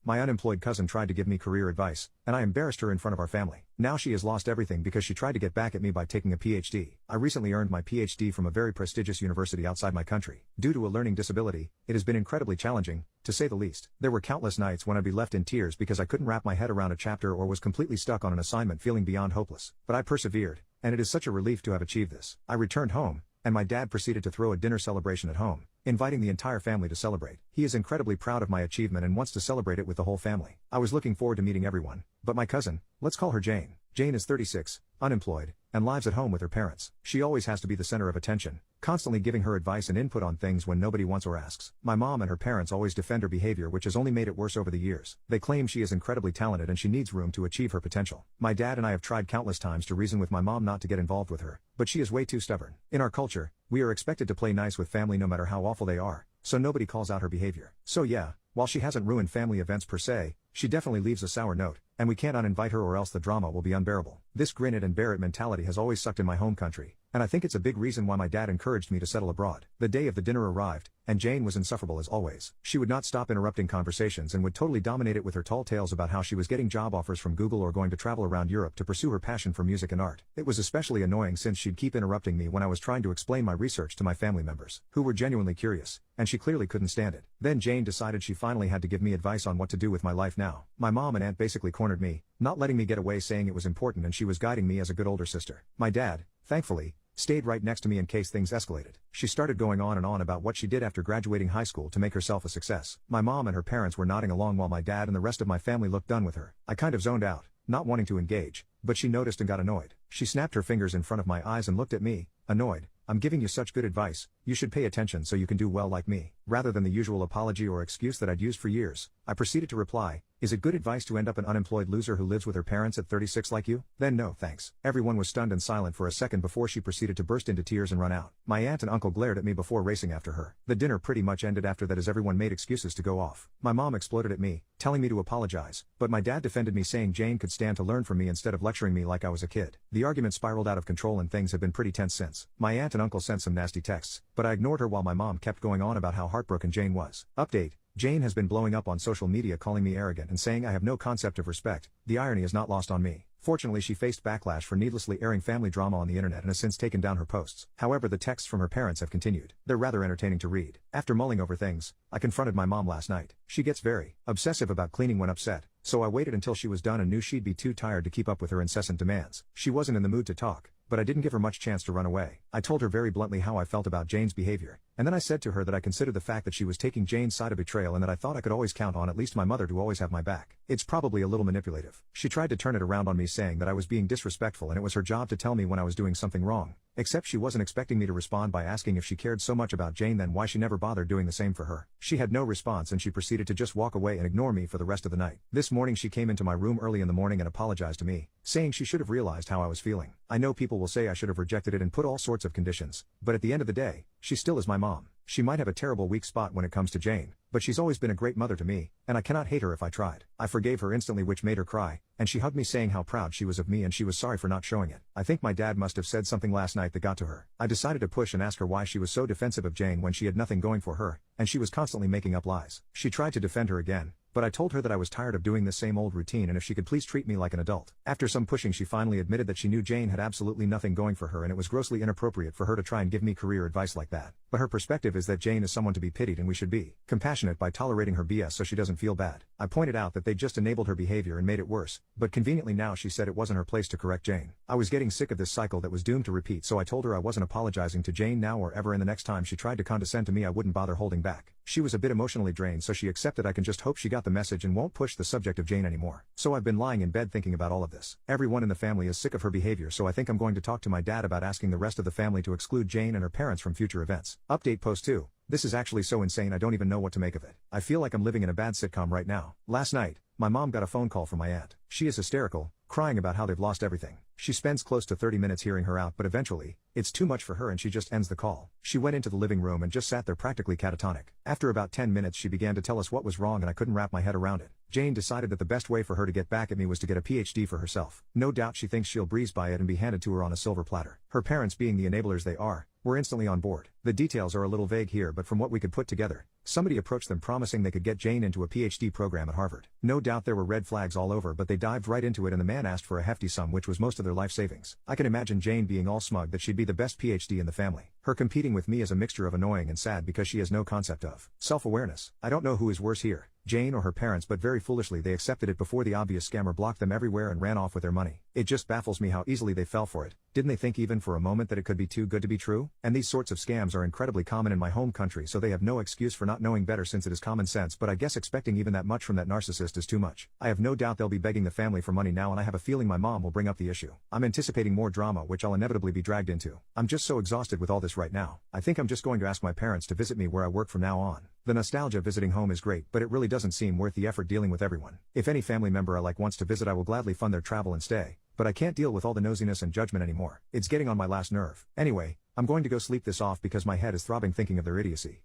My unemployed cousin tried to give me career advice, and I embarrassed her in front of our family. Now she has lost everything because she tried to get back at me by taking a PhD. I recently earned my PhD from a very prestigious university outside my country. Due to a learning disability, it has been incredibly challenging, to say the least. There were countless nights when I'd be left in tears because I couldn't wrap my head around a chapter or was completely stuck on an assignment feeling beyond hopeless. But I persevered, and it is such a relief to have achieved this. I returned home, and my dad proceeded to throw a dinner celebration at home, inviting the entire family to celebrate. He is incredibly proud of my achievement and wants to celebrate it with the whole family. I was looking forward to meeting everyone, but my cousin, let's call her Jane. Jane is 36, unemployed, and lives at home with her parents. She always has to be the center of attention, constantly giving her advice and input on things when nobody wants or asks. My mom and her parents always defend her behavior, which has only made it worse over the years. They claim she is incredibly talented and she needs room to achieve her potential. My dad and I have tried countless times to reason with my mom not to get involved with her, but she is way too stubborn. In our culture, we are expected to play nice with family no matter how awful they are, so nobody calls out her behavior. So yeah, while she hasn't ruined family events per se, she definitely leaves a sour note, and we can't uninvite her or else the drama will be unbearable. This grin it and bear it mentality has always sucked in my home country, and I think it's a big reason why my dad encouraged me to settle abroad. The day of the dinner arrived, and Jane was insufferable as always. She would not stop interrupting conversations and would totally dominate it with her tall tales about how she was getting job offers from Google or going to travel around Europe to pursue her passion for music and art. It was especially annoying since she'd keep interrupting me when I was trying to explain my research to my family members, who were genuinely curious, and she clearly couldn't stand it. Then Jane decided she finally had to give me advice on what to do with my life now. My mom and aunt basically cornered me, not letting me get away, saying it was important and she was guiding me as a good older sister. My dad, thankfully, stayed right next to me in case things escalated. She started going on and on about what she did after graduating high school to make herself a success. My mom and her parents were nodding along while my dad and the rest of my family looked done with her. I kind of zoned out, not wanting to engage, but she noticed and got annoyed. She snapped her fingers in front of my eyes and looked at me, annoyed. I'm giving you such good advice, you should pay attention so you can do well like me. Rather than the usual apology or excuse that I'd used for years, I proceeded to reply, is it good advice to end up an unemployed loser who lives with her parents at 36 like you? Then no thanks. Everyone was stunned and silent for a second before she proceeded to burst into tears and run out. My aunt and uncle glared at me before racing after her. The dinner pretty much ended after that as everyone made excuses to go off. My mom exploded at me, telling me to apologize, but my dad defended me saying Jane could stand to learn from me instead of lecturing me like I was a kid. The argument spiraled out of control and things have been pretty tense since. My aunt and uncle sent some nasty texts, but I ignored her while my mom kept going on about how heartbroken Jane was. Update: Jane has been blowing up on social media calling me arrogant and saying I have no concept of respect. The irony is not lost on me. Fortunately, she faced backlash for needlessly airing family drama on the internet and has since taken down her posts. However, the texts from her parents have continued. They're rather entertaining to read. After mulling over things, I confronted my mom last night. She gets very obsessive about cleaning when upset, so I waited until she was done and knew she'd be too tired to keep up with her incessant demands. She wasn't in the mood to talk, but I didn't give her much chance to run away. I told her very bluntly how I felt about Jane's behavior, and then I said to her that I considered the fact that she was taking Jane's side a betrayal and that I thought I could always count on at least my mother to always have my back. It's probably a little manipulative. She tried to turn it around on me saying that I was being disrespectful and it was her job to tell me when I was doing something wrong. Except she wasn't expecting me to respond by asking if she cared so much about Jane then why she never bothered doing the same for her. She had no response and she proceeded to just walk away and ignore me for the rest of the night. This morning she came into my room early in the morning and apologized to me, saying she should have realized how I was feeling. I know people will say I should have rejected it and put all sorts of conditions, but at the end of the day, she still is my mom. She might have a terrible weak spot when it comes to Jane, but she's always been a great mother to me, and I cannot hate her if I tried. I forgave her instantly, which made her cry, and she hugged me saying how proud she was of me and she was sorry for not showing it. I think my dad must have said something last night that got to her. I decided to push and ask her why she was so defensive of Jane when she had nothing going for her, and she was constantly making up lies. She tried to defend her again, but I told her that I was tired of doing this same old routine and if she could please treat me like an adult. After some pushing, she finally admitted that she knew Jane had absolutely nothing going for her and it was grossly inappropriate for her to try and give me career advice like that. But her perspective is that Jane is someone to be pitied and we should be compassionate by tolerating her BS so she doesn't feel bad. I pointed out that they just enabled her behavior and made it worse, but conveniently now she said it wasn't her place to correct Jane. I was getting sick of this cycle that was doomed to repeat, so I told her I wasn't apologizing to Jane now or ever, and the next time she tried to condescend to me I wouldn't bother holding back. She was a bit emotionally drained, so she accepted. I can just hope she got the message and won't push the subject of Jane anymore. So I've been lying in bed thinking about all of this. Everyone in the family is sick of her behavior, so I think I'm going to talk to my dad about asking the rest of the family to exclude Jane and her parents from future events. Update post 2. This is actually so insane I don't even know what to make of it. I feel like I'm living in a bad sitcom right now. Last night, my mom got a phone call from my aunt. She is hysterical, crying about how they've lost everything. She spends close to 30 minutes hearing her out, but eventually, it's too much for her and she just ends the call. She went into the living room and just sat there practically catatonic. After about 10 minutes she began to tell us what was wrong and I couldn't wrap my head around it. Jane decided that the best way for her to get back at me was to get a PhD for herself. No doubt she thinks she'll breeze by it and be handed to her on a silver platter. Her parents, being the enablers they are, were instantly on board. The details are a little vague here, but from what we could put together, Somebody approached them promising they could get Jane into a PhD program at Harvard. No doubt there were red flags all over, but they dived right into it and the man asked for a hefty sum, which was most of their life savings. I can imagine Jane being all smug that she'd be the best PhD in the family. Her competing with me is a mixture of annoying and sad because she has no concept of self-awareness. I don't know who is worse here, Jane or her parents, but very foolishly they accepted it before the obvious scammer blocked them everywhere and ran off with their money. It just baffles me how easily they fell for it. Didn't they think even for a moment that it could be too good to be true? And these sorts of scams are incredibly common in my home country, so they have no excuse for not knowing better since it is common sense, but I guess expecting even that much from that narcissist is too much. I have no doubt they'll be begging the family for money now, and I have a feeling my mom will bring up the issue. I'm anticipating more drama which I'll inevitably be dragged into. I'm just so exhausted with all this right now. I think I'm just going to ask my parents to visit me where I work from now on. The nostalgia visiting home is great, but it really doesn't seem worth the effort dealing with everyone. If any family member I like wants to visit, I will gladly fund their travel and stay, but I can't deal with all the nosiness and judgment anymore. It's getting on my last nerve. Anyway, I'm going to go sleep this off because my head is throbbing thinking of their idiocy.